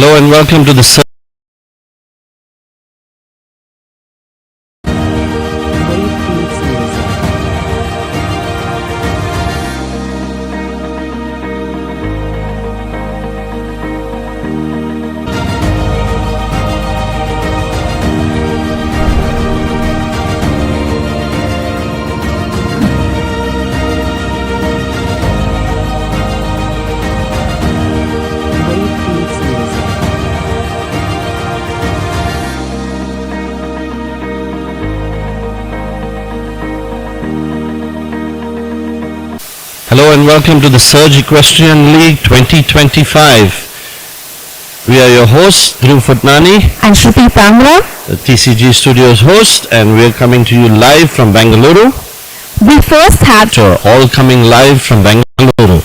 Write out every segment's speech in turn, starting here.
Hello and welcome to the Hello and welcome to the Surge Equestrian League 2025. We are your hosts, Dhruv Futnani and Shruti Pamla, the TCG Studios host, and we are coming to you live from Bengaluru. We first have all coming live from Bengaluru.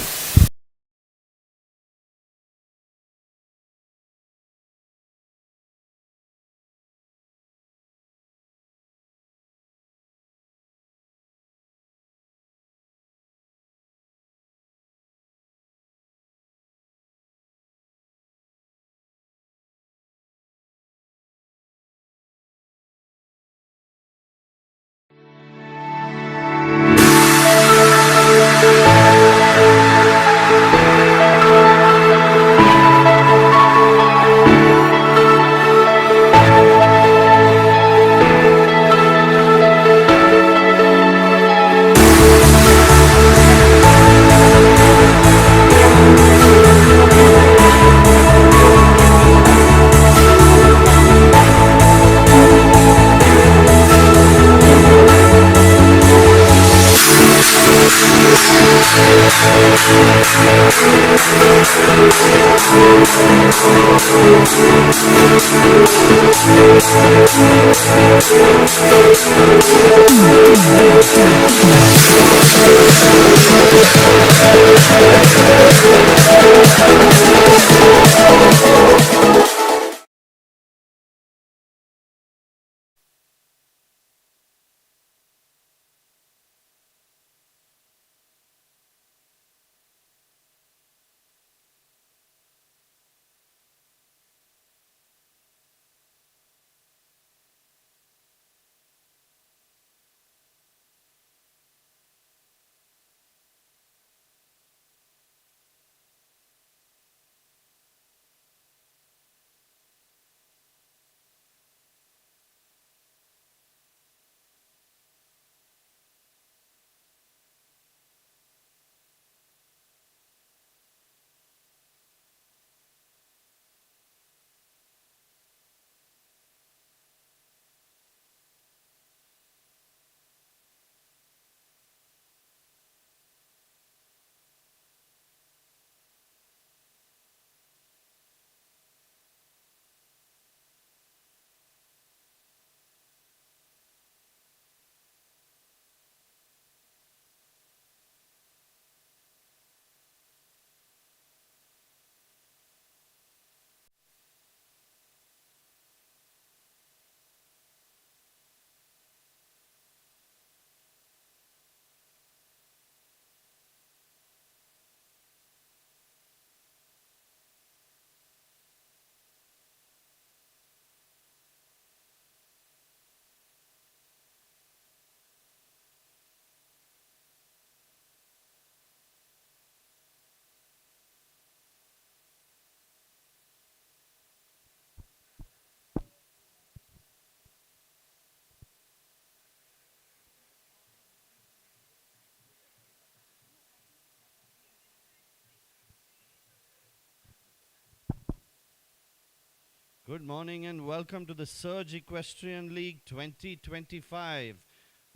Good morning and welcome to the Surge Equestrian League 2025.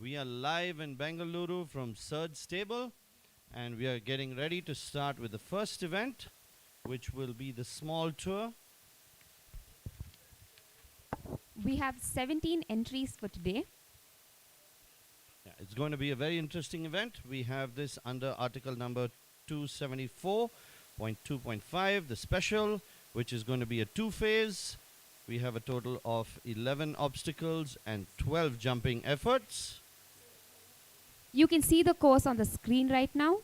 We are live in Bengaluru from Surge Stable, and we are getting ready to start with the first event, which will be the small tour. We have 17 entries for today. Yeah, it's going to be a very interesting event. We have this under article number 274.2.5, the special, which is going to be a two-phase. We have a total of 11 obstacles and 12 jumping efforts. You can see the course on the screen right now.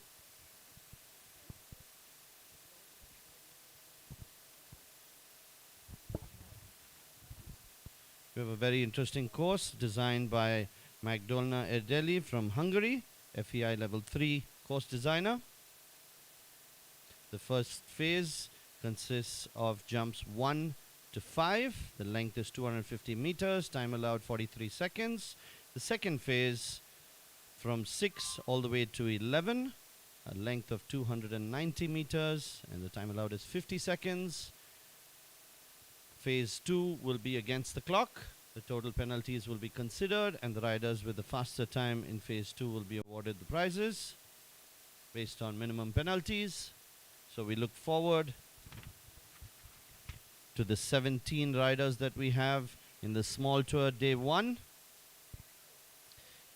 We have a very interesting course designed by Magdolna Erdeli from Hungary, FEI Level 3 course designer. The first phase consists of jumps 1 to 5. The length is 250 meters, time allowed 43 seconds. The second phase from 6 all the way to 11, a length of 290 meters, and the time allowed is 50 seconds. Phase 2 will be against the clock. The total penalties will be considered, and the riders with the faster time in phase 2 will be awarded the prizes based on minimum penalties. So we look forward to the 17 riders that we have in the small tour day 1.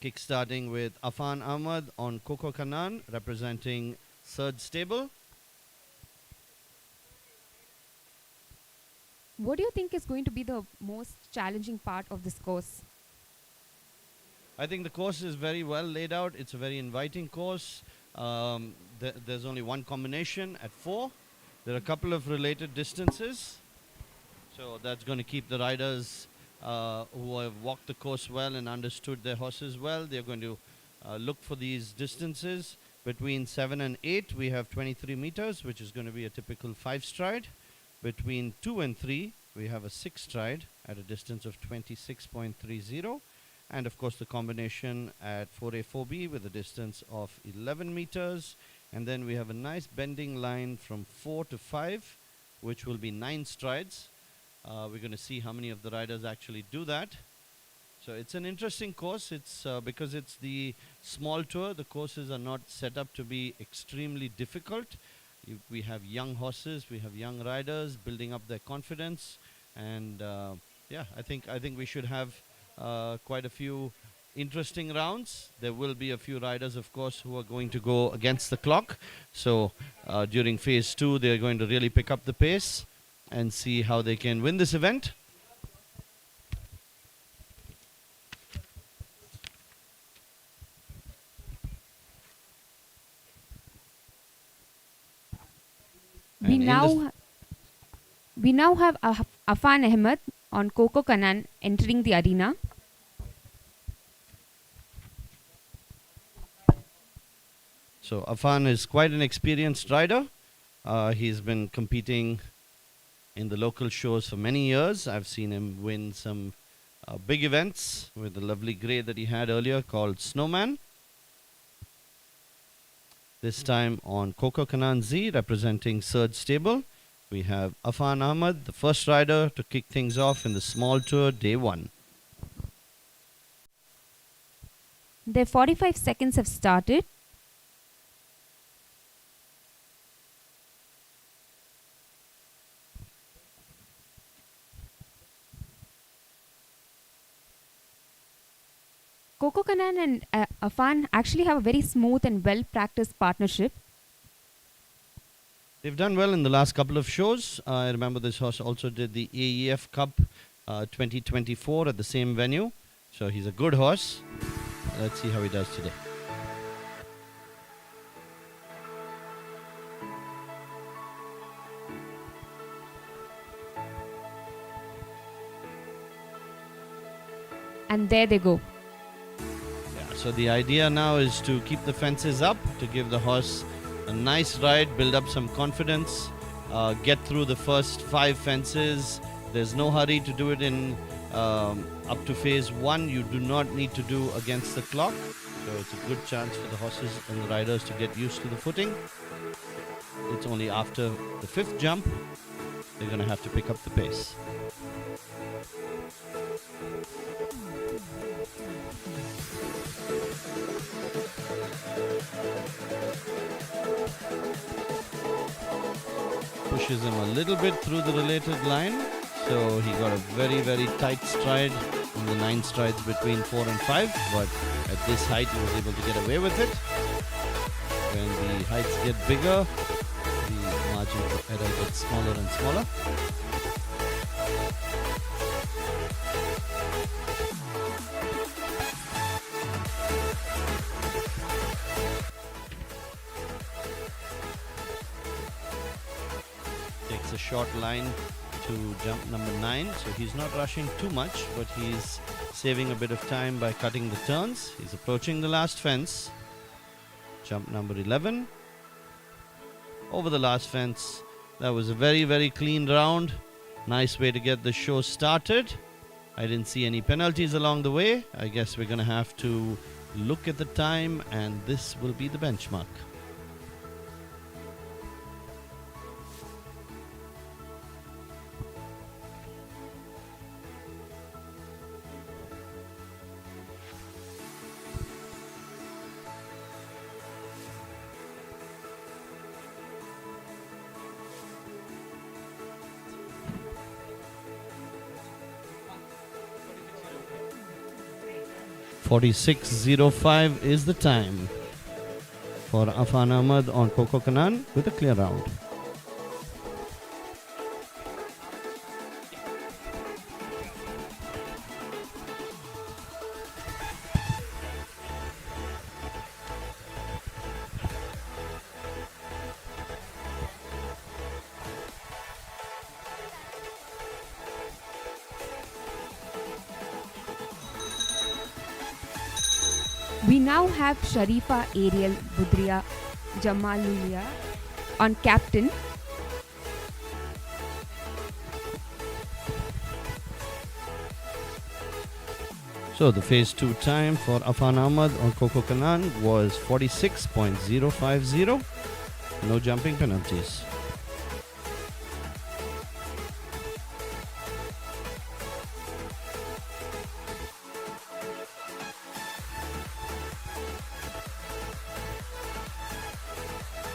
Kickstarting with Afan Ahmad on Coco Kanan representing Surge Stable. What do you think is going to be the most challenging part of this course? I think the course is very well laid out. It's a very inviting course. There's only one combination at 4. There are a couple of related distances. So that's going to keep the riders who have walked the course well and understood their horses well. They're going to look for these distances. Between 7 and 8, we have 23 meters, which is going to be a typical 5 stride. Between 2 and 3, we have a 6 stride at a distance of 26.30. And of course the combination at 4A, 4B with a distance of 11 meters. And then we have a nice bending line from 4 to 5, which will be 9 strides. We're going to see how many of the riders actually do that. So it's an interesting course. It's because it's the small tour, the courses are not set up to be extremely difficult. We have young horses, we have young riders building up their confidence, and yeah, I think we should have quite a few interesting rounds. There will be a few riders, of course, who are going to go against the clock. So during phase 2, they're going to really pick up the pace and see how they can win this event. We now have Afan Ahmed on Coco Kanan entering the arena. So Afan is quite an experienced rider. He's been competing in the local shows for many years. I've seen him win some big events with the lovely grey that he had earlier called Snowman. This time on Coco Kanan Z representing Surge Stable, we have Afan Ahmad, the first rider to kick things off in the small tour day 1. Their 45 seconds have started. Coco Kanan and Afan actually have a very smooth and well-practiced partnership. They've done well in the last couple of shows. I remember this horse also did the AEF Cup 2024 at the same venue. So he's a good horse. Let's see how he does today. And there they go. So the idea now is to keep the fences up, to give the horse a nice ride, build up some confidence, get through the first 5 fences. There's no hurry to do it in up to phase 1. You do not need to do against the clock. So it's a good chance for the horses and the riders to get used to the footing. It's only after the 5th jump they're going to have to pick up the pace. Pushes him a little bit through the related line, so he got a very, very tight stride in the 9 strides between 4 and 5, but at this height he was able to get away with it. When the heights get bigger, the margin for error gets smaller and smaller. Takes a short line, which to jump number 9. So he's not rushing too much, but he's saving a bit of time by cutting the turns. He's approaching the last fence. Jump number 11. Over the last fence. That was a very, very clean round. Nice way to get the show started. I didn't see any penalties along the way. I guess we're going to have to look at the time, and this will be the benchmark. .46.05 is the time for Afan Ahmad on Coco Kanan with a clear round. We now have Sharifa Ariel Budria Jamalulia on captain. So the phase 2 time for Afan Ahmad on Coco Kanan was 46.050. No jumping penalties.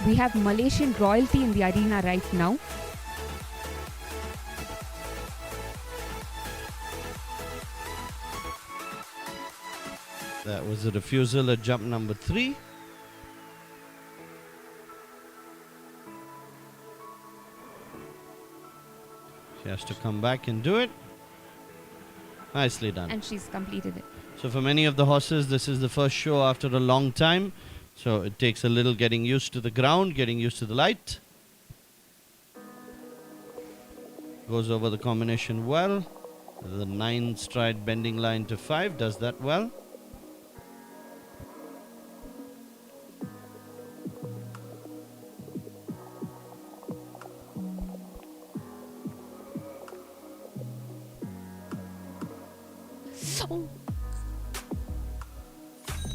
We have Malaysian royalty in the arena right now. That was a refusal at jump number 3. She has to come back and do it. Nicely done. And she's completed it. So for many of the horses, this is the first show after a long time. So it takes a little getting used to the ground, getting used to the light. Goes over the combination well. The 9 stride bending line to 5 does that well.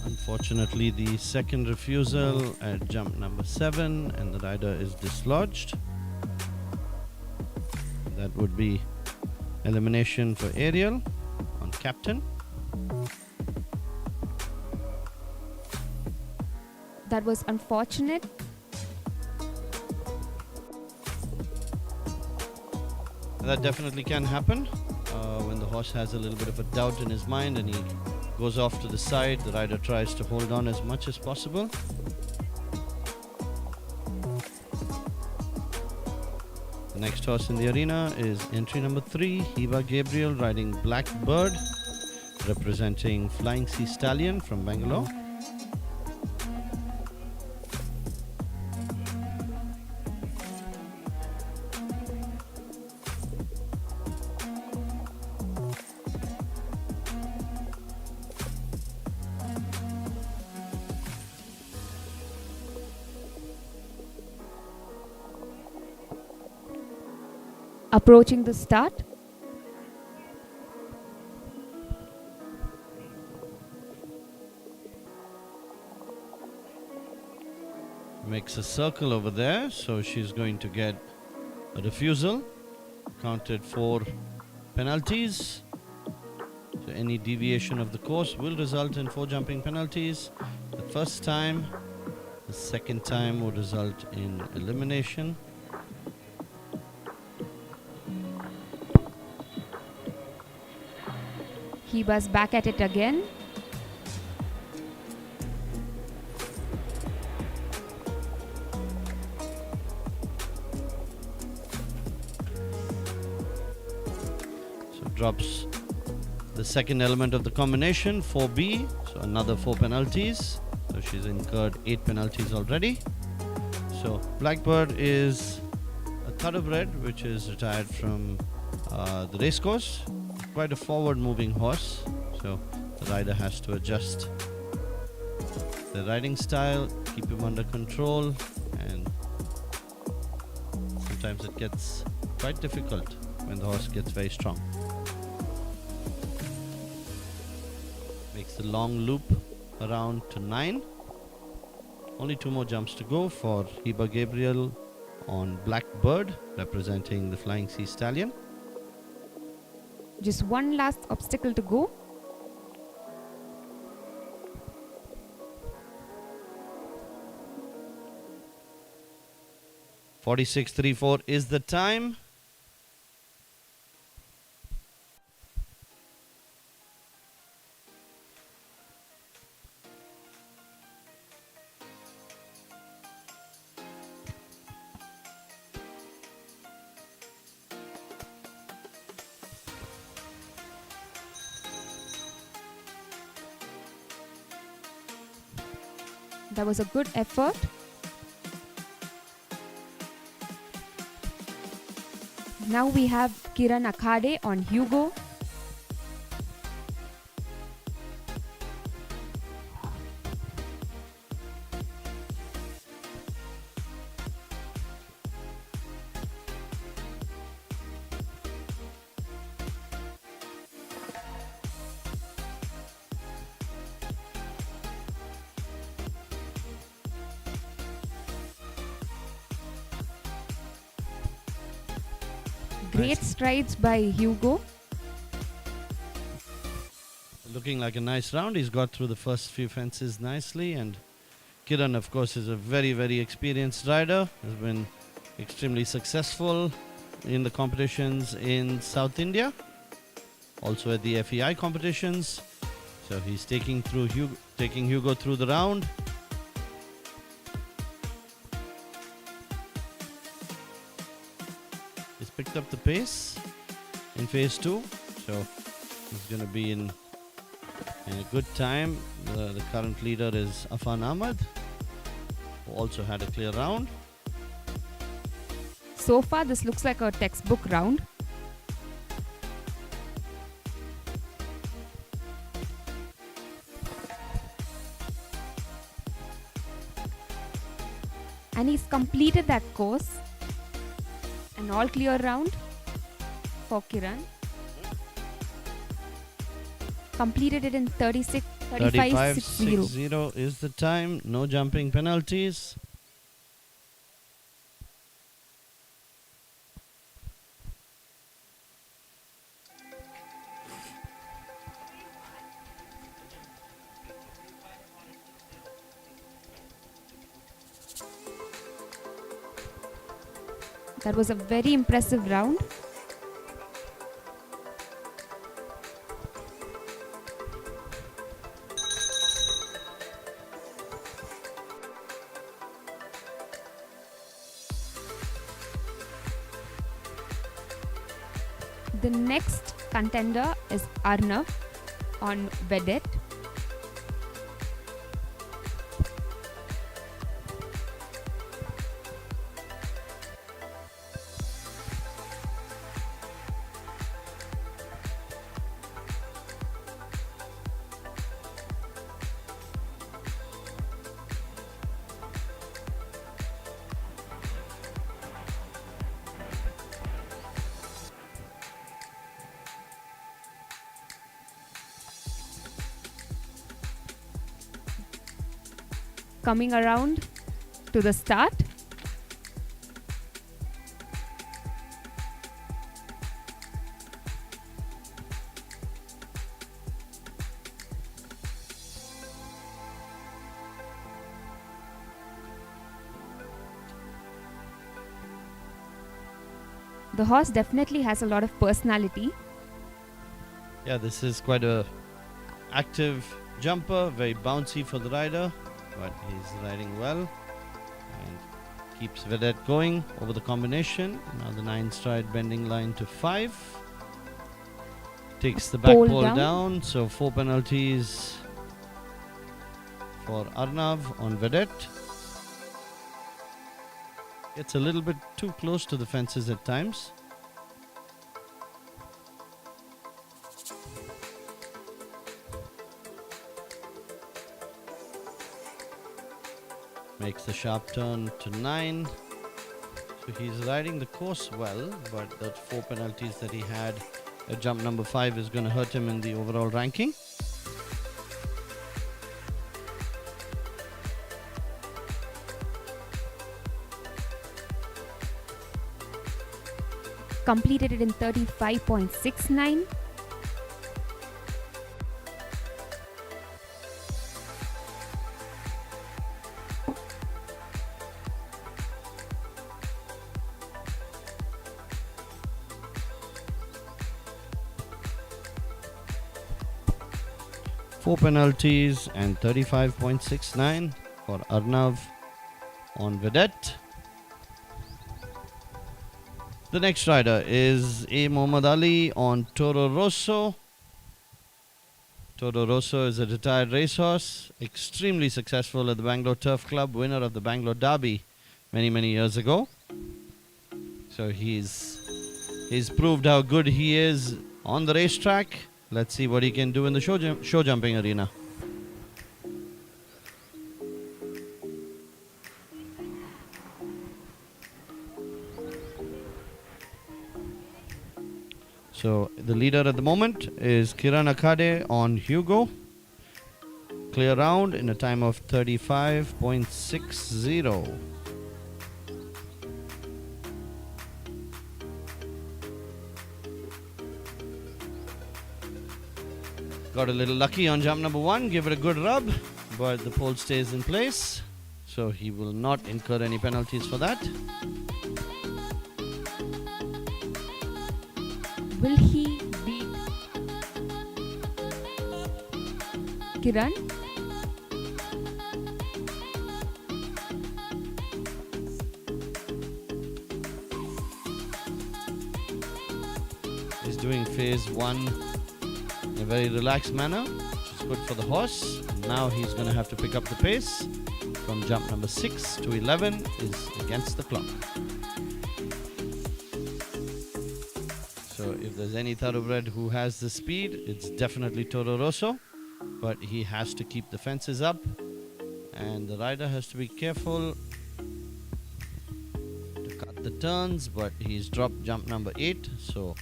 Unfortunately, the second refusal at jump number 7, and the rider is dislodged. That would be elimination for Ariel on captain. That was unfortunate. That definitely can happen when the horse has a little bit of a doubt in his mind and he goes off to the side. The rider tries to hold on as much as possible. The next horse in the arena is entry number 3, Hiba Gabriel, riding Blackbird, representing Flying Sea Stallion from Bangalore. Approaching the start. Makes a circle over there, so she's going to get a refusal. Counted 4 penalties. So any deviation of the course will result in 4 jumping penalties. The first time, the second time would result in elimination. Hiba's back at it again. So drops the second element of the combination, 4B, so another 4 penalties. So she's incurred 8 penalties already. So Blackbird is a thoroughbred which is retired from the racecourse. Quite a forward-moving horse, so the rider has to adjust the riding style, keep him under control, and sometimes it gets quite difficult when the horse gets very strong. Makes the long loop around to 9. Only 2 more jumps to go for Heba Gabriel on Blackbird, representing the Flying Sea Stallion. Just one last obstacle to go. .46.34 is the time. That was a good effort. Now we have Kiran Akhade on Hugo. Great strides by Hugo. Looking like a nice round. He's got through the first few fences nicely, and Kiran, of course, is a very, very experienced rider. Has been extremely successful in the competitions in South India, also at the FEI competitions. So he's taking Hugo through the round. He's picked up the pace in phase 2, so he's going to be in a good time. The current leader is Afan Ahmad, who also had a clear round. So far, this looks like a textbook round. And he's completed that course. An all clear round for Kiran. Completed it in 35.60 is the time. No jumping penalties. That was a very impressive round. The next contender is Arnav on Vedette. Coming around to the start. The horse definitely has a lot of personality. Yeah, this is quite a active jumper, very bouncy for the rider, but he's riding well and keeps Vedette going over the combination. Now the 9-stride bending line to 5. Takes the back pole down, so 4 penalties for Arnav on Vedette. Gets a little bit too close to the fences at times. Makes the sharp turn to 9. So he's riding the course well, but that 4 penalties that he had at jump number 5 is going to hurt him in the overall ranking. Completed it in 35.69. Four penalties and 35.69 for Arnav on Vedette. The next rider is A. Muhammad Ali on Toro Rosso. Toro Rosso is a retired racehorse, extremely successful at the Bangalore Turf Club, winner of the Bangalore Derby many years ago. So he's proved how good he is on the racetrack. Let's see what he can do in the show jumping arena. So the leader at the moment is Kiran Akade on Hugo. Clear round in a time of 35.60. Got a little lucky on jump number 1, give it a good rub, but the pole stays in place, so he will not incur any penalties for that. Will he beat Kiran? He's doing phase 1 in a very relaxed manner, which is good for the horse. Now he's going to have to pick up the pace. From jump number 6 to 11 is against the clock. So if there's any thoroughbred who has the speed, it's definitely Toro Rosso. But he has to keep the fences up, and the rider has to be careful to cut the turns, but he's dropped jump number 8, so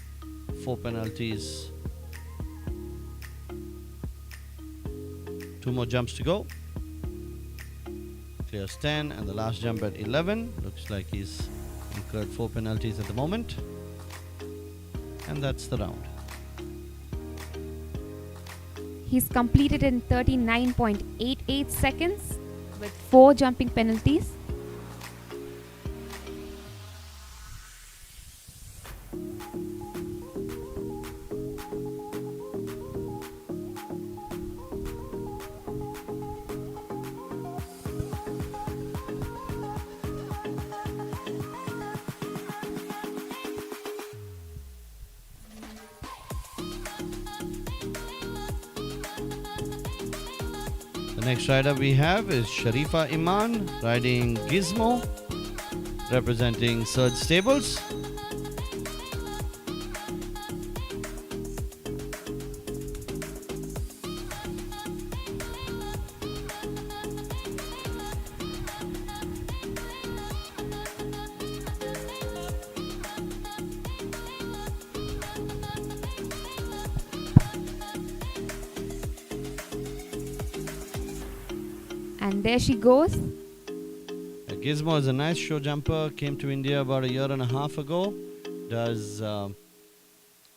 4 penalties. 2 more jumps to go. Clears 10, and the last jump at 11. Looks like he's incurred 4 penalties at the moment. And that's the round. He's completed in 39.88 seconds with 4 jumping penalties. The next rider we have is Sharifa Iman riding Gizmo, representing Surge Stables. And there she goes. Gizmo is a nice show jumper, came to India about a year and a half ago.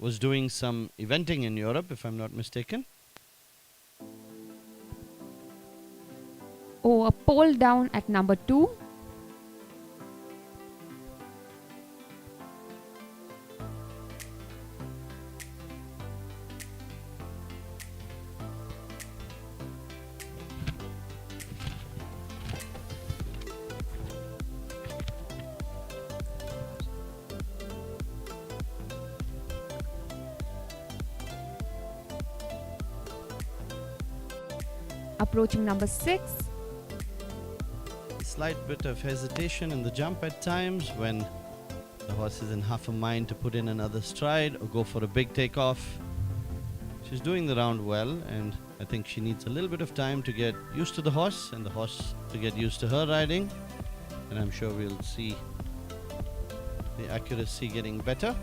Was doing some eventing in Europe, if I'm not mistaken. Oh, a pole down at number 2. Approaching number 6. This slight bit of hesitation in the jump at times when the horse is in half a mind to put in another stride or go for a big takeoff. She's doing the round well, and I think she needs a little bit of time to get used to the horse and the horse to get used to her riding, and I'm sure we'll see the accuracy getting better.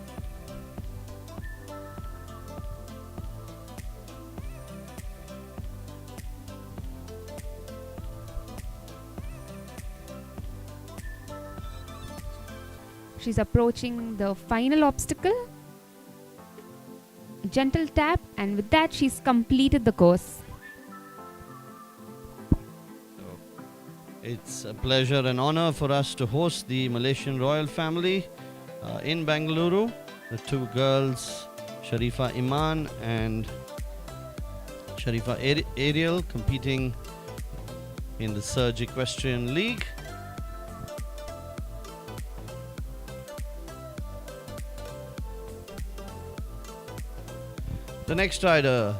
She's approaching the final obstacle. A gentle tap, and with that she's completed the course. It's a pleasure and honor for us to host the Malaysian royal family in Bengaluru. The two girls, Sharifa Iman and Sharifa Ariel, competing in the Surge Equestrian League. The next rider,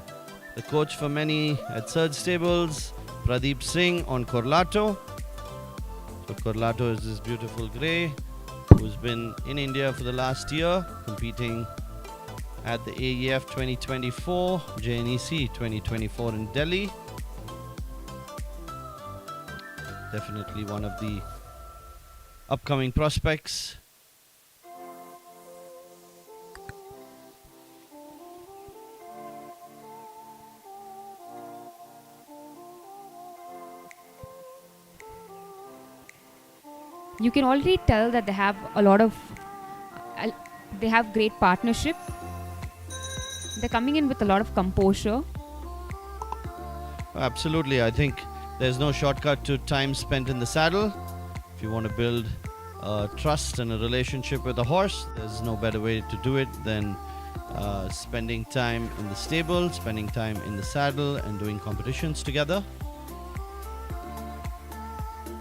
the coach for many at Surge Stables, Pradeep Singh on Corlato. So Corlato is this beautiful grey who's been in India for the last year, competing at the AEF 2024, JNEC 2024 in Delhi. Definitely one of the upcoming prospects. You can already tell that they have a lot of they have great partnership. They're coming in with a lot of composure. Absolutely, I think there's no shortcut to time spent in the saddle. If you want to build trust and a relationship with a horse, there's no better way to do it than spending time in the stable, spending time in the saddle, and doing competitions together.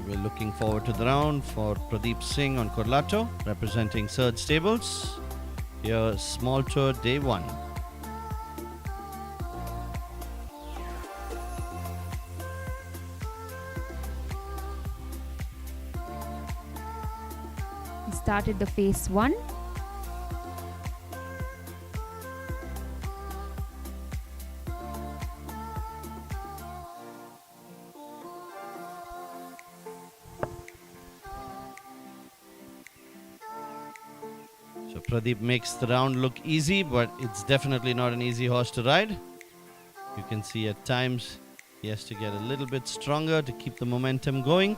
We're looking forward to the round for Pradeep Singh on Corlato, representing Surge Stables. Here, small tour day 1. We started the phase 1. So Pradeep makes the round look easy, but it's definitely not an easy horse to ride. You can see at times he has to get a little bit stronger to keep the momentum going.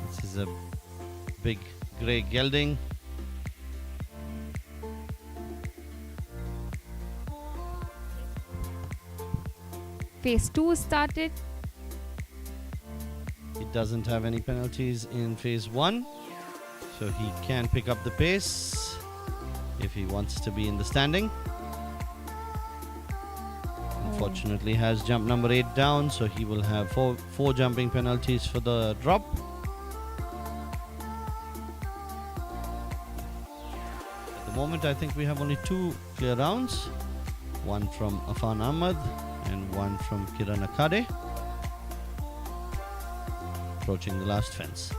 This is a big grey gelding. Phase 2 started. He doesn't have any penalties in phase 1, so he can pick up the pace if he wants to be in the standing. Unfortunately has jump number 8 down, so he will have four jumping penalties for the drop. At the moment I think we have only 2 clear rounds, one from Afan Ahmad and one from Kiran Akade. Approaching the last fence.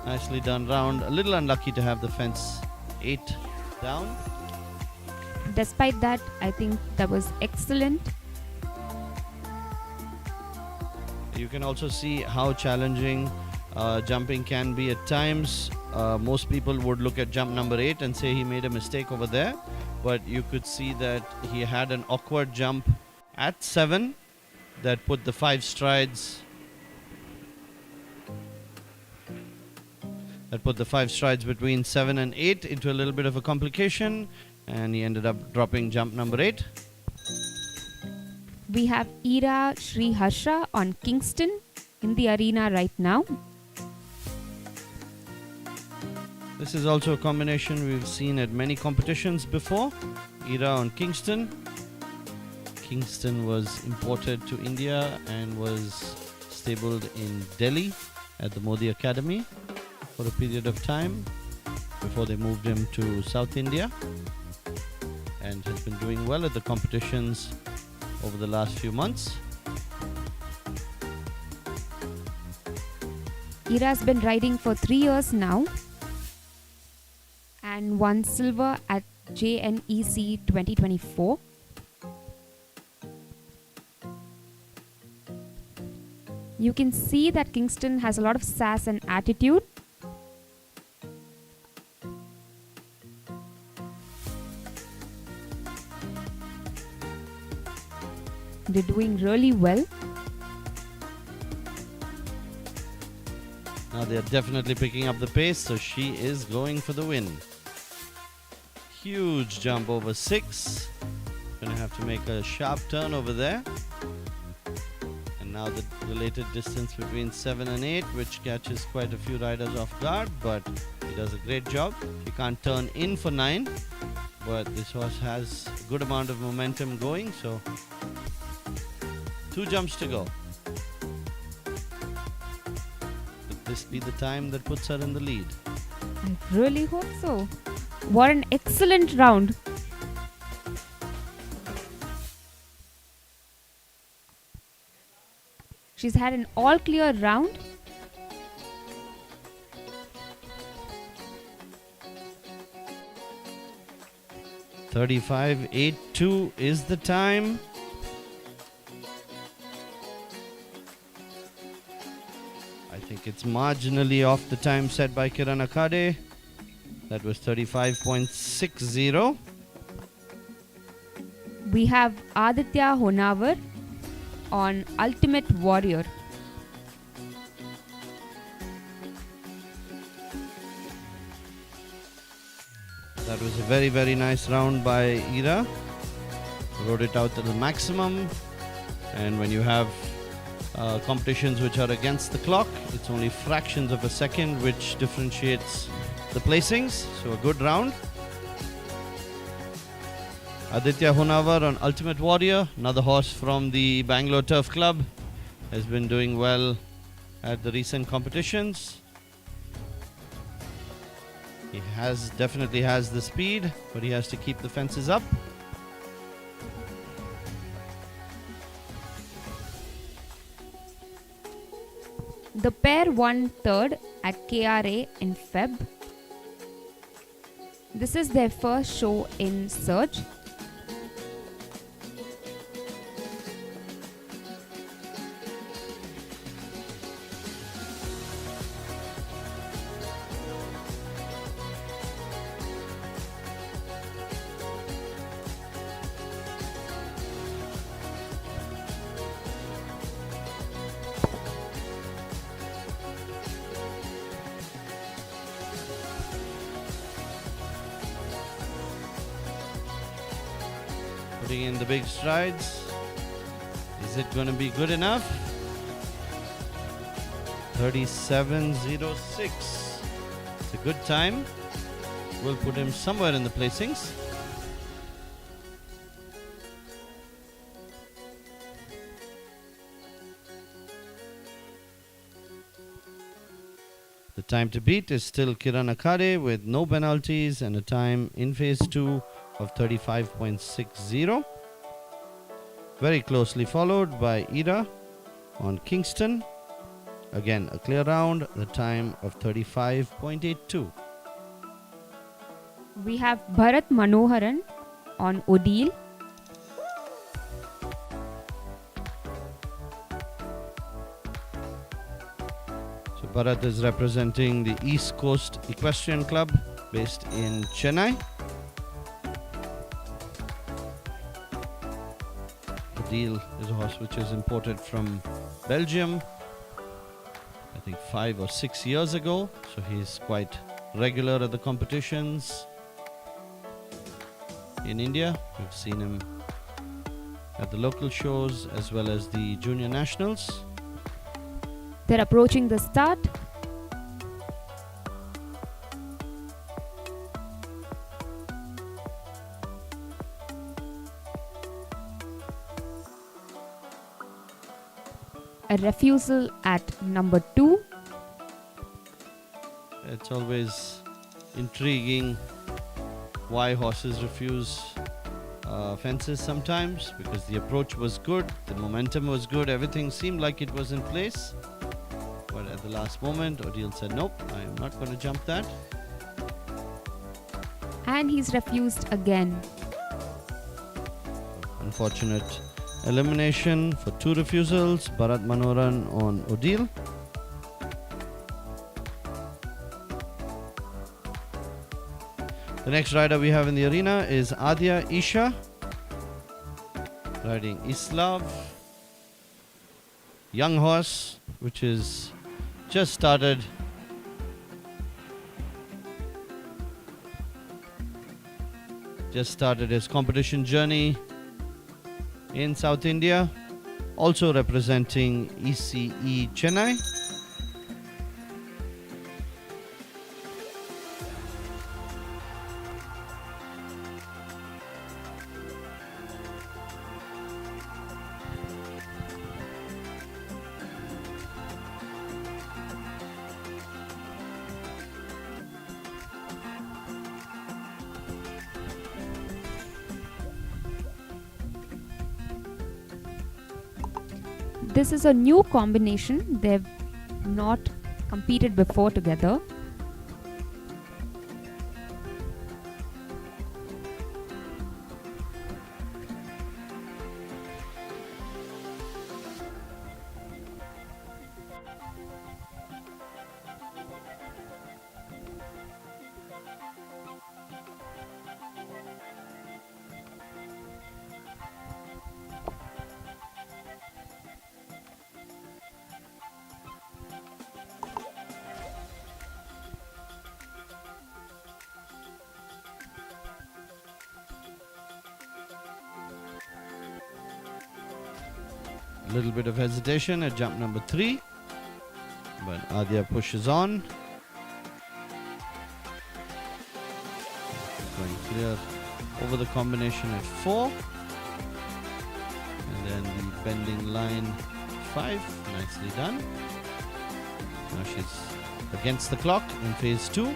Nicely done round. A little unlucky to have the fence 8 down. Despite that, I think that was excellent. You can also see how challenging jumping can be at times. Most people would look at jump number 8 and say he made a mistake over there, but you could see that he had an awkward jump at 7 that put the 5 strides between 7 and 8 into a little bit of a complication, and he ended up dropping jump number 8. We have Ira Sri Harsha on Kingston in the arena right now. This is also a combination we've seen at many competitions before. Ira on Kingston. Kingston was imported to India and was stabled in Delhi at the Modi Academy for a period of time before they moved him to South India, and has been doing well at the competitions over the last few months. Ira's been riding for 3 years now and won silver at JNEC 2024. You can see that Kingston has a lot of sass and attitude. They're doing really well. Now they're definitely picking up the pace, so she is going for the win. Huge jump over 6. Gonna have to make a sharp turn over there. And now the related distance between 7 and 8, which catches quite a few riders off guard, but he does a great job. She can't turn in for 9, but this horse has a good amount of momentum going, so 2 jumps to go. Could this be the time that puts her in the lead? I really hope so. What an excellent round. She's had an all clear round. .35.82 is the time. I think it's marginally off the time set by Kiran Akade. That was 35.60. We have Aditya Honavar on Ultimate Warrior. That was a very, very nice round by Ira. Rode it out to the maximum. And when you have competitions which are against the clock, it's only fractions of a second which differentiates the placings. So a good round. Aditya Honavar on Ultimate Warrior, another horse from the Bangalore Turf Club, has been doing well at the recent competitions. He definitely has the speed, but he has to keep the fences up. The pair won third at KRA in Feb. This is their first show in Surge. Putting in the big strides. Is it going to be good enough? 37.06. It's a good time. We'll put him somewhere in the placings. The time to beat is still Kiran Akade with no penalties and a time in phase 2 of 35.60. Very closely followed by Ira on Kingston. Again, a clear round, the time of 35.82. We have Bharat Manoharan on Odile. So Bharat is representing the East Coast Equestrian Club based in Chennai. Odile is a horse which is imported from Belgium, I think 5 or 6 years ago, so he's quite regular at the competitions in India. We've seen him at the local shows as well as the junior nationals. They're approaching the start. A refusal at number 2. It's always intriguing why horses refuse fences sometimes, because the approach was good, the momentum was good, everything seemed like it was in place, But at the last moment, Odile said, nope, I am not going to jump that. And he's refused again. Unfortunate elimination for 2 refusals. Bharat Manoran on Odile. The next rider we have in the arena is Adya Isha, riding Islav. Young horse, which is just started. Just started his competition journey in South India, also representing ECE Chennai. This is a new combination. They've not competed before together. A little bit of hesitation at jump number 3, but Adya pushes on. Going clear over the combination at 4. And then the bending line 5. Nicely done. Now she's against the clock in phase 2.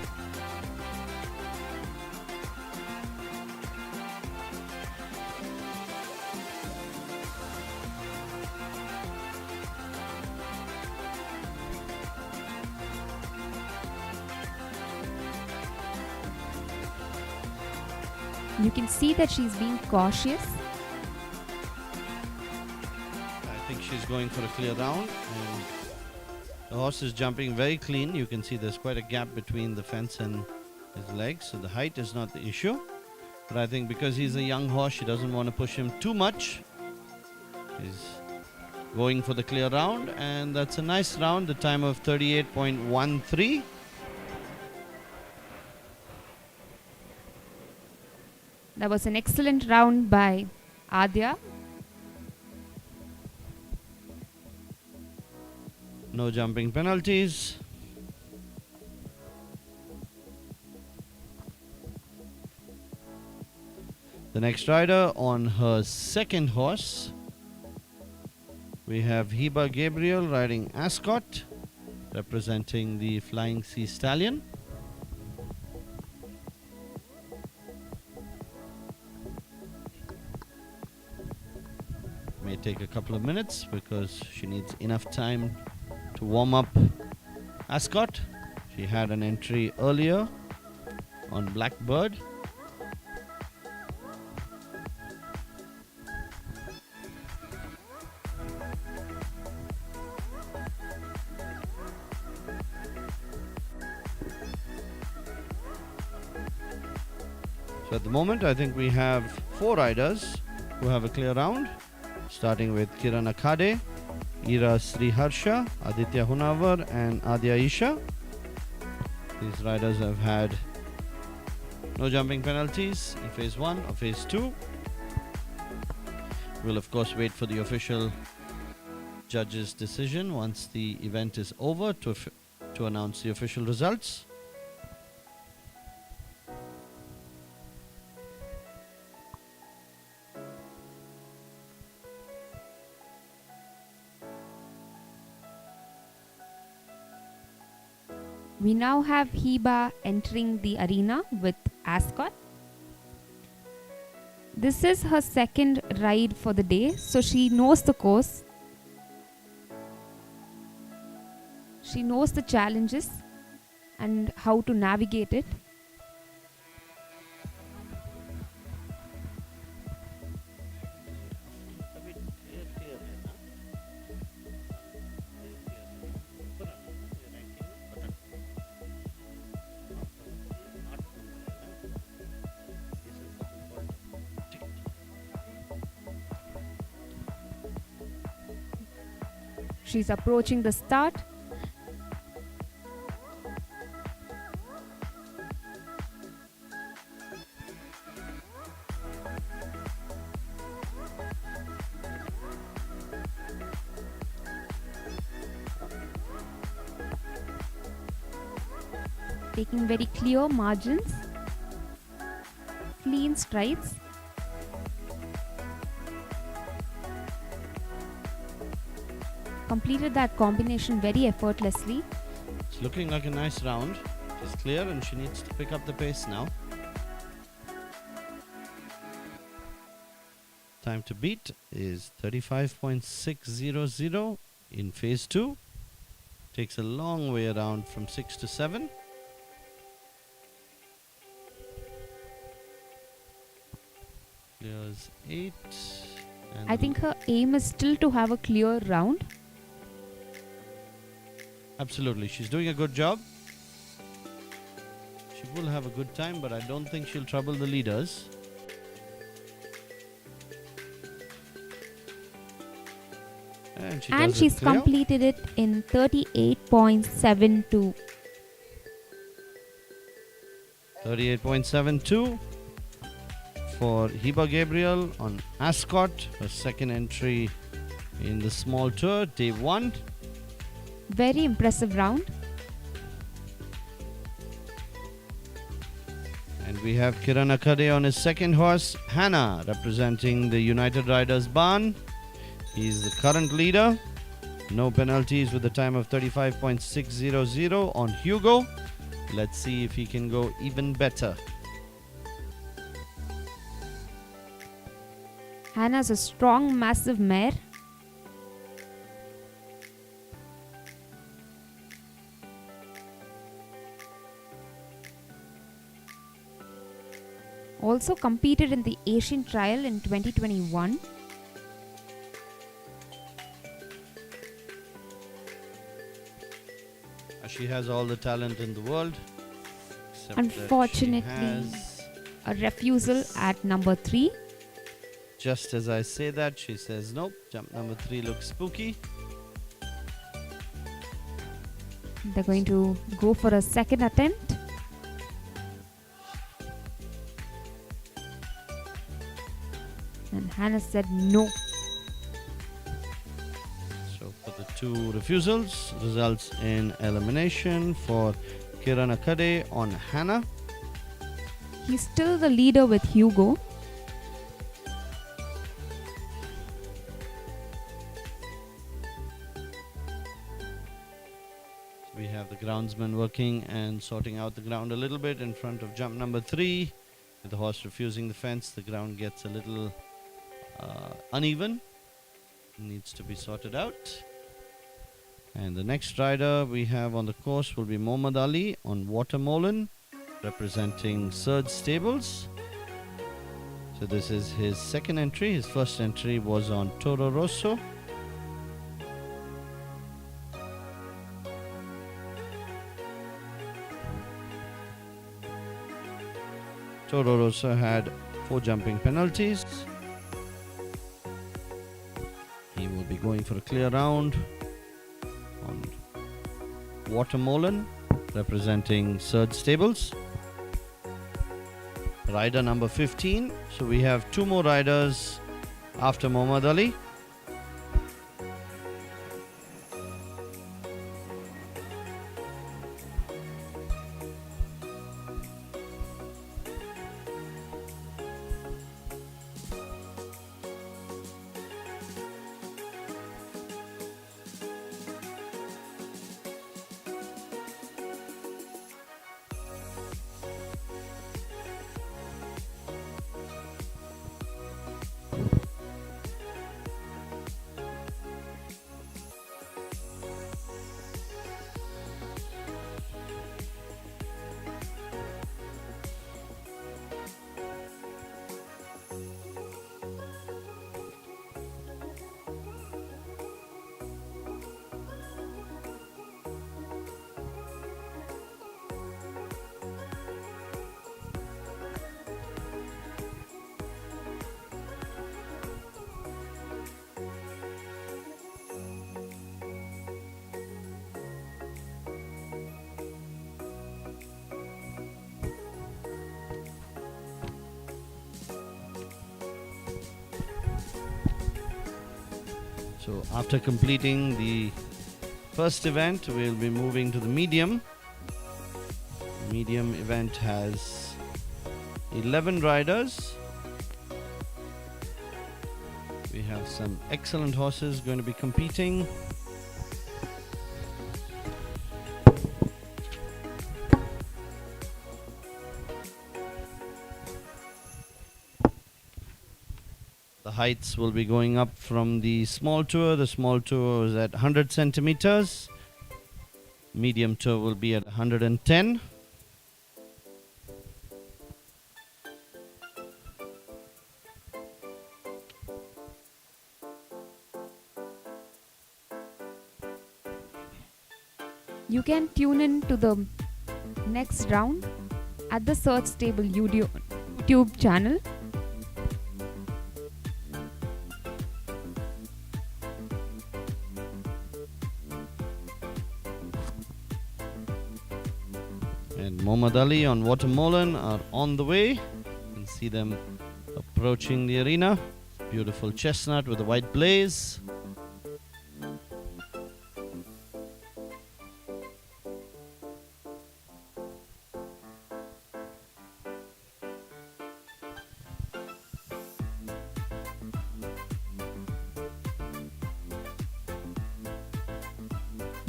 You can see that she's being cautious. I think she's going for a clear round, and the horse is jumping very clean. You can see there's quite a gap between the fence and his legs, so the height is not the issue. But I think because he's a young horse, she doesn't want to push him too much. He's going for the clear round, and that's a nice round, the time of 38.13. That was an excellent round by Adya. No jumping penalties. The next rider on her second horse, we have Hiba Gabriel riding Ascot, representing the Flying Sea Stallion. May take a couple of minutes because she needs enough time to warm up Ascot. She had an entry earlier on Blackbird. So at the moment, I think we have 4 riders who have a clear round, starting with Kiran Akhade, Ira Sriharsha, Aditya Hunavar, and Adya Isha. These riders have had no jumping penalties in phase 1 or phase 2. We'll of course wait for the official judge's decision once the event is over to announce the official results. We now have Hiba entering the arena with Ascot. This is her second ride for the day, so she knows the course. She knows the challenges and how to navigate it. She's approaching the start. Taking very clear margins, clean strides. Completed that combination very effortlessly. It's looking like a nice round. She's clear and she needs to pick up the pace now. Time to beat is 35.600 in phase 2. Takes a long way around from 6 to 7. Clears 8. And I think her aim is still to have a clear round. absolutely, she's doing a good job. She will have a good time, but I don't think she'll trouble the leaders. And she And does she's it clear. completed it in 38.72. 38.72 for Heba Gabriel on Ascot, her second entry in the small tour, day 1. Very impressive round. And we have Kiran Akade on his second horse, Hannah, representing the United Riders barn. He's the current leader. No penalties with a time of 35.600 on Hugo. Let's see if he can go even better. Hannah's a strong, massive mare. Also competed in the Asian trial in 2021. She has all the talent in the world. except that she Unfortunately, has- a refusal at number 3. just as I say that, she says nope. Jump number 3 looks spooky. They're going to go for a second attempt. And Hannah said no. So for the 2 refusals, results in elimination for Kiran Akade on Hannah. He's still the leader with Hugo. We have the groundsman working and sorting out the ground a little bit in front of jump number 3. With the horse refusing the fence, the ground gets a little uneven. Needs to be sorted out. And the next rider we have on the course will be Mohammad Ali on Watermolen, representing Surge Stables. So this is his second entry. His first entry was on Toro Rosso. Toro Rosso had 4 jumping penalties. He will be going for a clear round on Watermolen, representing Surge Stables. Rider number 15. So we have 2 more riders after Mohammad Ali. So after completing the first event, we'll be moving to the medium. Medium event has 11 riders. We have some excellent horses going to be competing. The heights will be going up from the small tour. The small tour is at 100 centimeters. Medium tour will be at 110. You can tune in to the next round at the Search Stable YouTube channel. And Muhammad Ali on Watermelon are on the way. You can see them approaching the arena. Beautiful chestnut with a white blaze.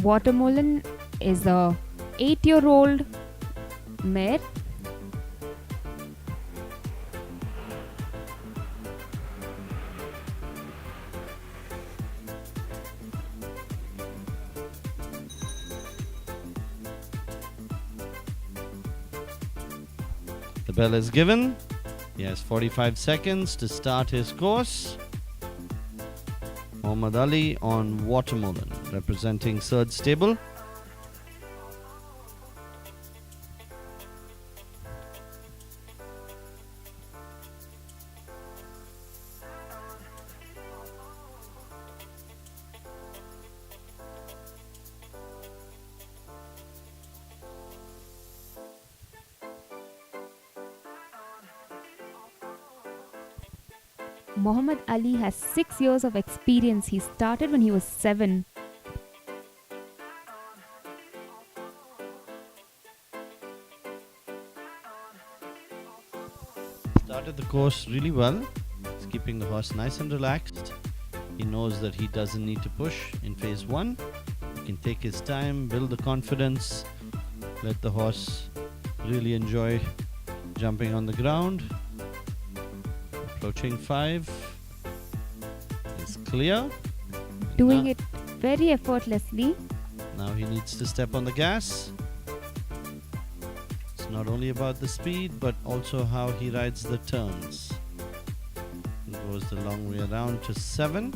Watermelon is a 8-year-old mare. The bell is given. He has 45 seconds to start his course. Muhammad Ali on Watermelon, representing Surge Stable. Muhammad Ali has 6 years of experience. He started when he was 7. Started the course really well. He's keeping the horse nice and relaxed. He knows that he doesn't need to push in phase 1. He can take his time, build the confidence, let the horse really enjoy jumping on the ground. Approaching 5 is clear. Doing it very effortlessly. Now he needs to step on the gas. It's not only about the speed but also how he rides the turns. He goes the long way around to 7.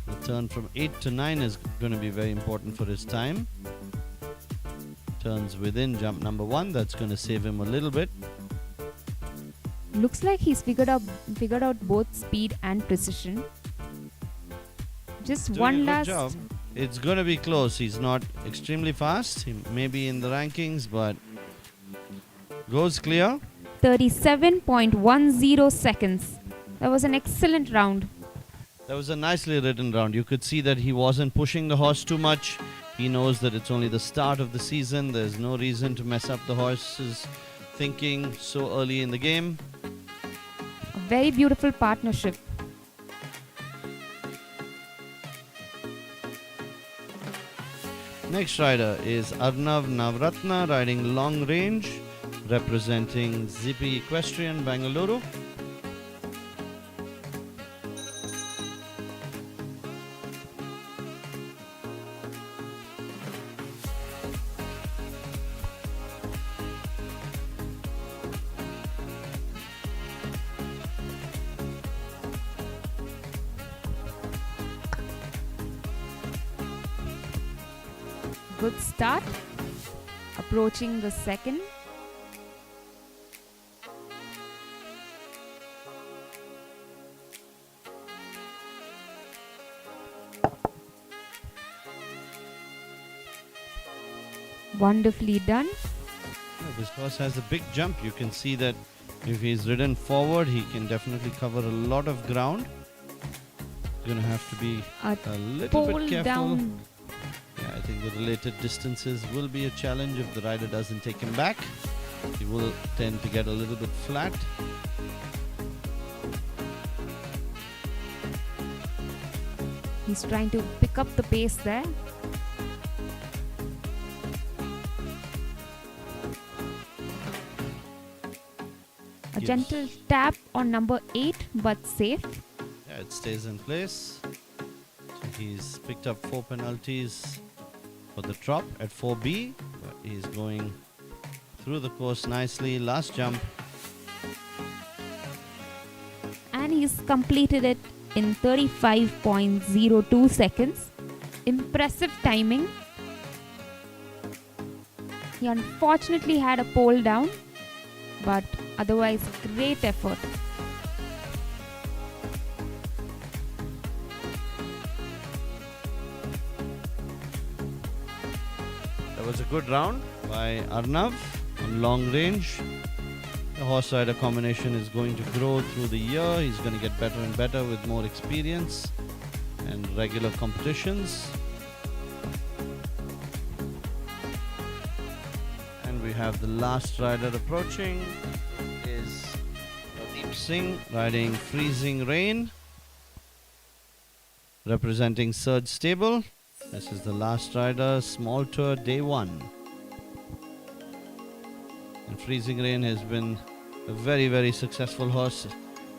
The turn from 8 to 9 is going to be very important for his time. Turns within jump number 1, that's going to save him a little bit. Looks like he's figured out both speed and precision. Just Doing one a good last job. It's going to be close. He's not extremely fast. He may be in the rankings, but goes clear. 37.10 seconds. That was an excellent round. That was a nicely ridden round. You could see that he wasn't pushing the horse too much. He knows that it's only the start of the season. There's no reason to mess up the horse's thinking so early in the game. A very beautiful partnership. Next rider is Arnav Navratna riding long range, representing Zippy Equestrian, Bengaluru. Good start. Approaching the second. Wonderfully done. This horse has a big jump. You can see that if he's ridden forward, he can definitely cover a lot of ground. going to have to be A a little pole bit careful. down. Yeah, I think the related distances will be a challenge if the rider doesn't take him back. He will tend to get a little bit flat. He's trying to pick up the pace there. A Yes. gentle tap on number 8, but safe. Yeah, it stays in place. So he's picked up 4 penalties for the drop at 4B, but he's going through the course nicely. Last jump. And he's completed it in 35.02 seconds. Impressive timing. He unfortunately had a pole down, but otherwise great effort. That was a good round by Arnav on long range. The horse rider combination is going to grow through the year. He's going to get better and better with more experience and regular competitions. And we have the last rider approaching. It is Pradeep Singh riding Freezing Rain, representing Surge Stable. This is the last rider, small tour day 1. And Freezing Rain has been a very, very successful horse,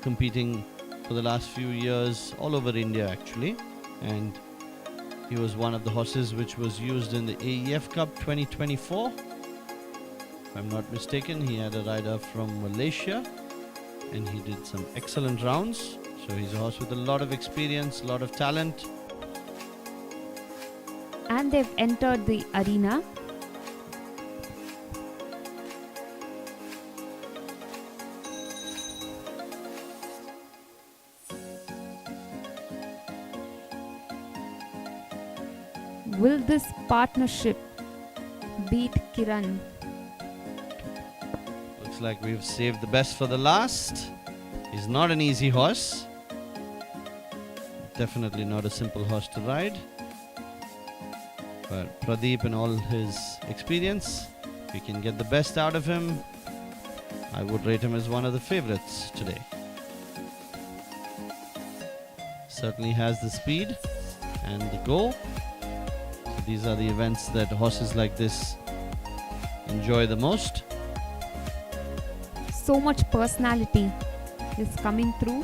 competing for the last few years all over India actually. And he was one of the horses which was used in the AEF Cup 2024. If I'm not mistaken, he had a rider from Malaysia and he did some excellent rounds. So he's a horse with a lot of experience, a lot of talent. And they've entered the arena. Will this partnership beat Kiran? Looks like we've saved the best for the last. He's not an easy horse. Definitely not a simple horse to ride. But Pradeep and all his experience, we can get the best out of him. I would rate him as one of the favorites today. Certainly has the speed and the go. So these are the events that horses like this enjoy the most. So much personality is coming through.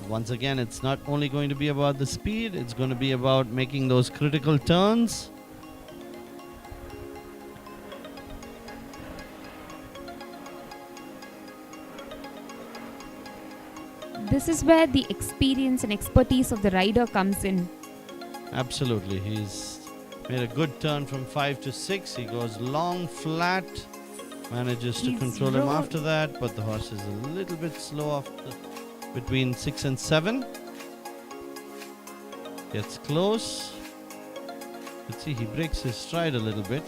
Once again, it's not only going to be about the speed, it's going to be about making those critical turns. This is where the experience and expertise of the rider comes in. Absolutely. He's made a good turn from 5 to 6. He goes long, flat, manages to He's control him rolled. after that, but the horse is a little bit slow off between 6 and 7. Gets close. Let's see, he breaks his stride a little bit.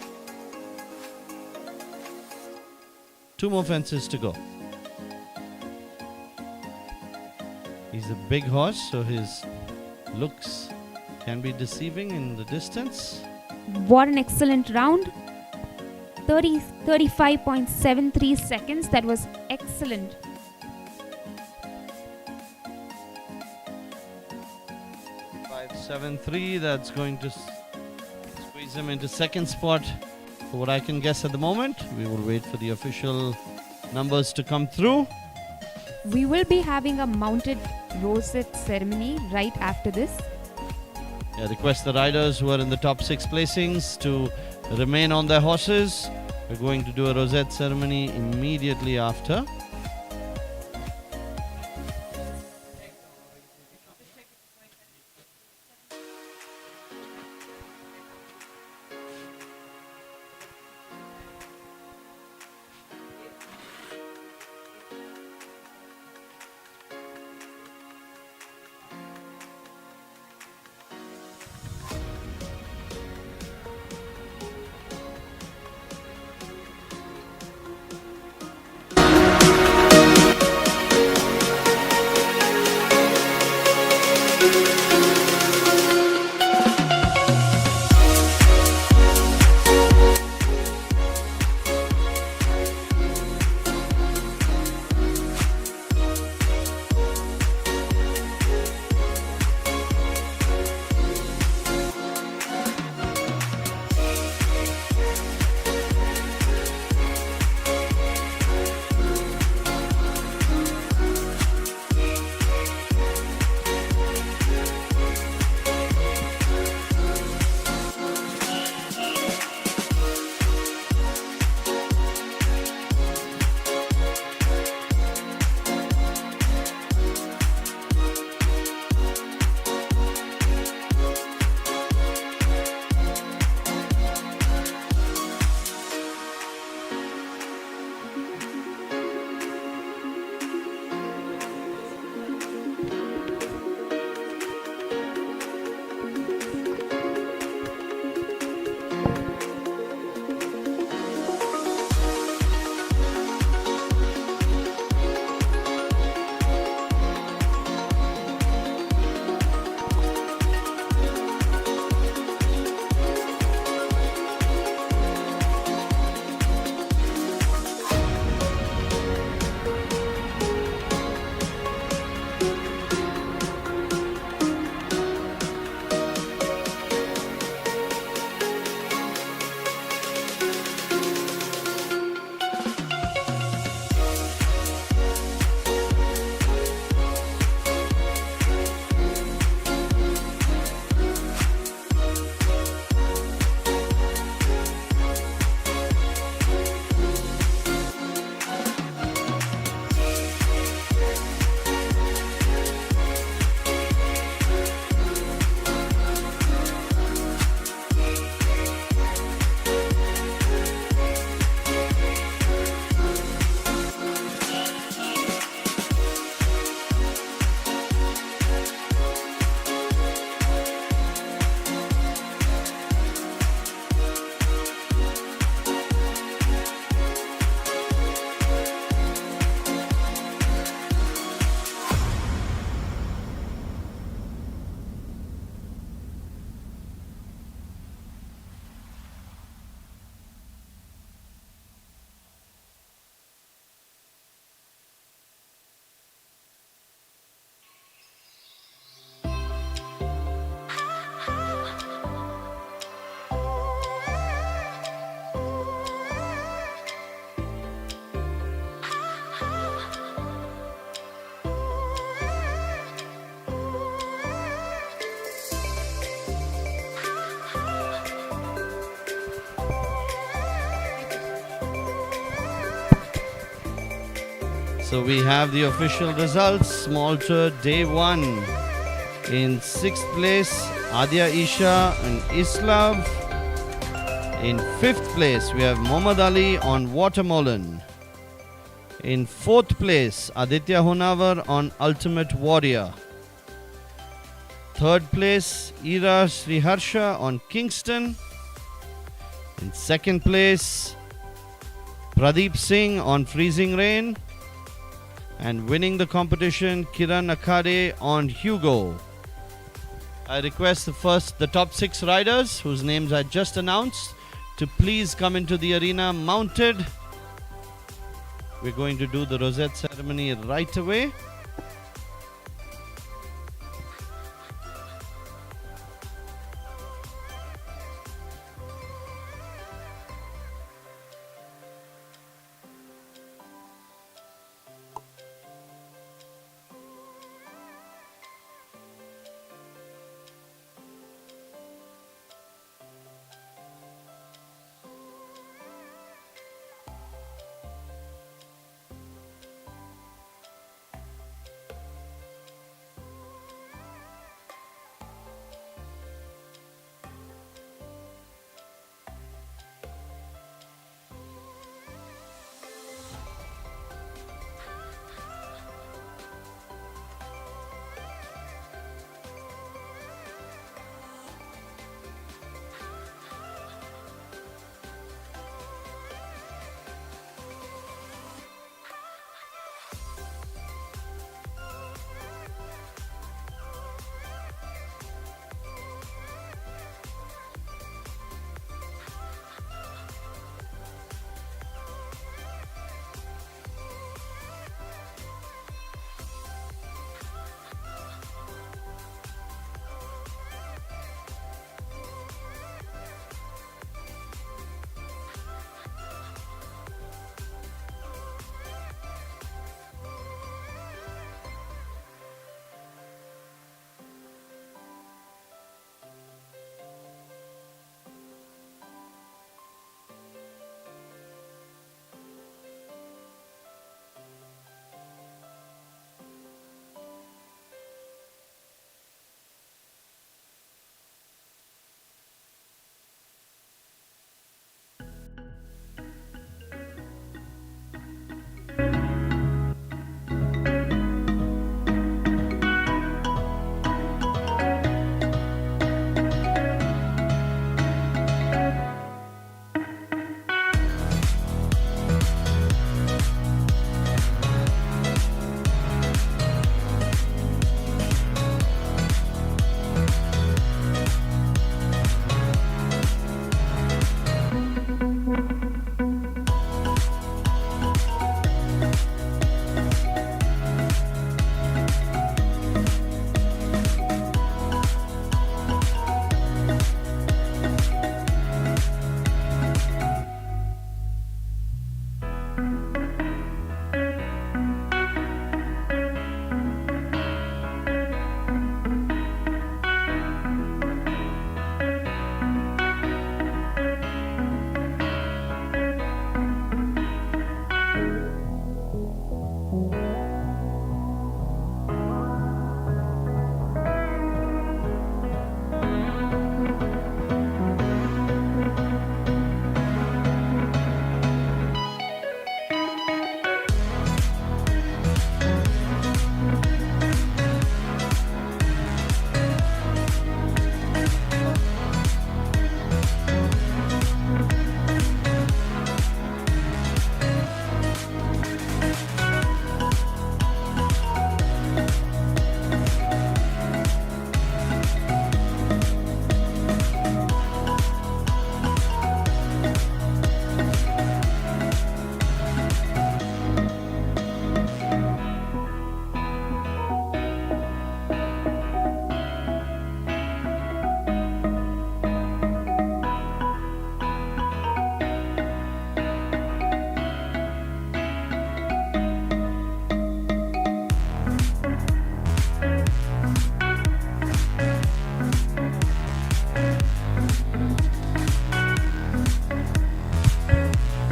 2 more fences to go. He's a big horse, so his looks can be deceiving in the distance. What an excellent round. 35.73 seconds. That was excellent. Five, 7, 3. That's going to squeeze him into second spot for what I can guess at the moment. We will wait for the official numbers to come through. We will be having a mounted rosette ceremony right after this. I request the riders who are in the top 6 placings to remain on their horses. We're going to do a rosette ceremony immediately after. So we have the official results. Small tour day 1. In 6th place, Adya Isha and Islav. In 5th place, we have Muhammad Ali on Watermelon. In 4th place, Aditya Honavar on Ultimate Warrior. 3rd place, Ira Sriharsha on Kingston. In 2nd place, Pradeep Singh on Freezing Rain. And winning the competition, Kiran Akade on Hugo. I request the top 6 riders whose names I just announced to please come into the arena mounted. We're going to do the rosette ceremony right away.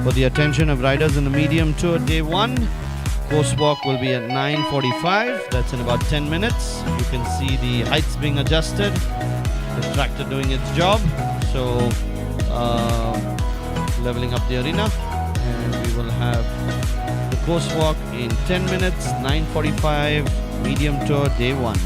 For the attention of riders in the medium tour day 1, Course walk will be at 9:45. That's in about 10 minutes. You can see the heights being adjusted, the tractor doing its job. So leveling up the arena, and we will have the course walk in 10 minutes, 9:45, medium tour, day 1.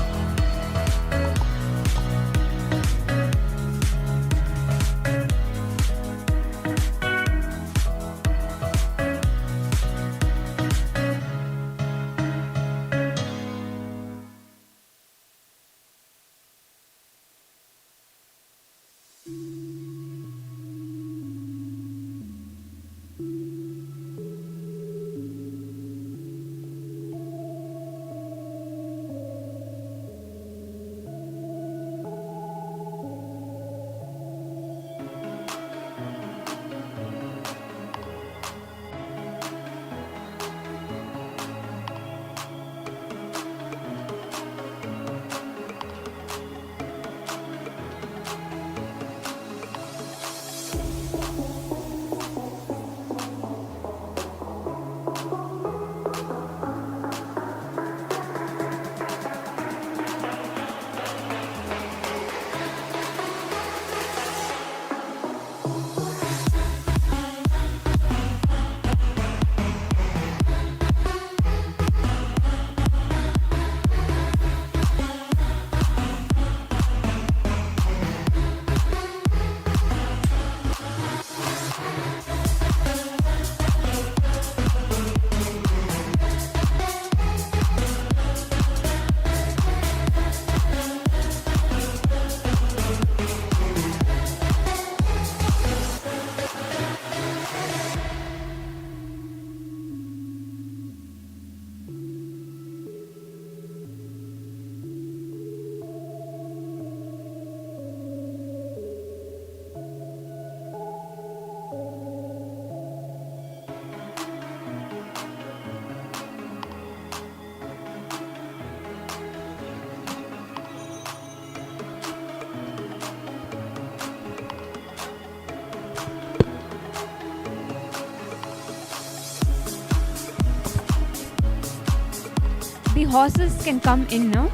The horses can come in now.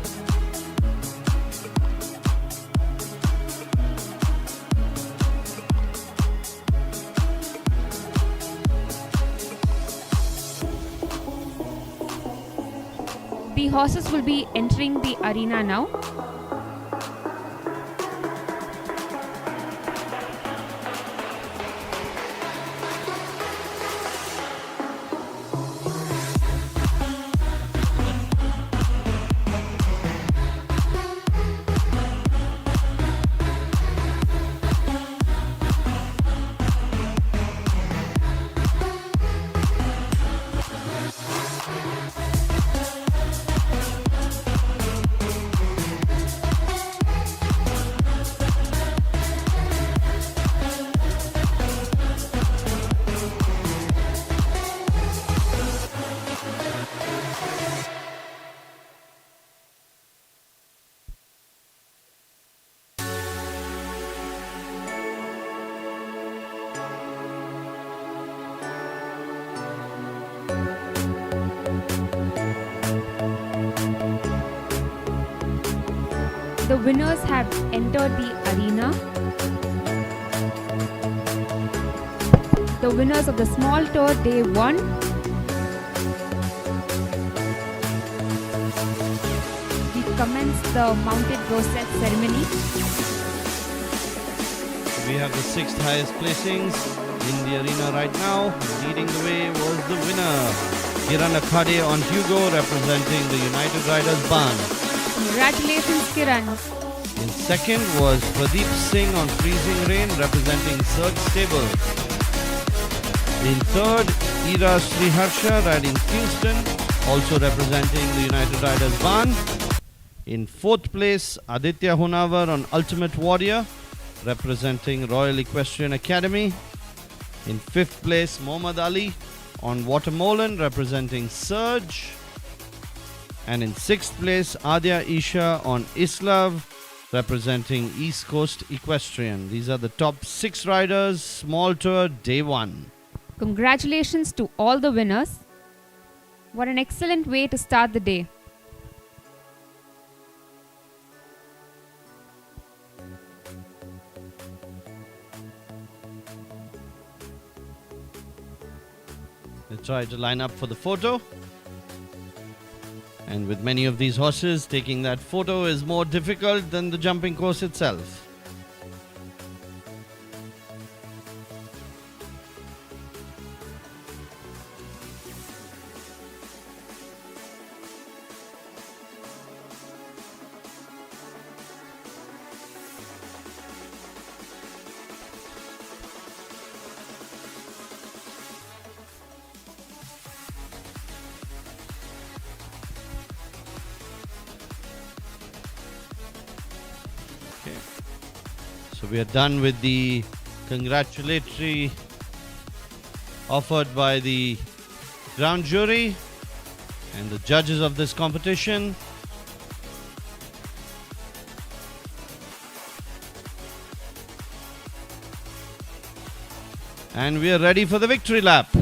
The horses will be entering the arena now. The winners have entered the arena. The winners of the small tour day 1. We commence the mounted rosette ceremony. We have the 6th highest placings in the arena right now. Leading the way was the winner, Kiran Akhade on Hugo, representing the United Riders Ban. Congratulations, Kiran. In second was Pradeep Singh on Freezing Rain, representing Surge Stable. In third, Ira Sriharsha riding Kingston, also representing the United Riders Ban. In fourth place, Aditya Hunavar on Ultimate Warrior, representing Royal Equestrian Academy. In fifth place, Mohammad Ali on Watermolen, representing Surge. And in sixth place, Adya Isha on Islav, representing East Coast Equestrian. These are the top 6 riders, small tour, day 1. Congratulations to all the winners. What an excellent way to start the day. They try to line up for the photo. And with many of these horses, taking that photo is more difficult than the jumping course itself. Okay. So we are done with the congratulatory offered by the ground jury and the judges of this competition. And we are ready for the victory lap.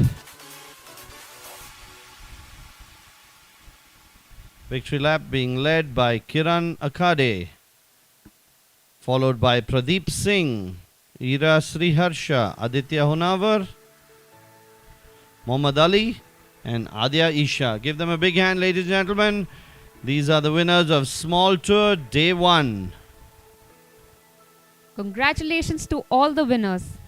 Victory lap being led by Kiran Akade, followed by Pradeep Singh, Ira Sriharsha, Aditya Honavar, Mohammad Ali, and Adya Isha. Give them a big hand, ladies and gentlemen. These are the winners of Small Tour Day 1. Congratulations to all the winners.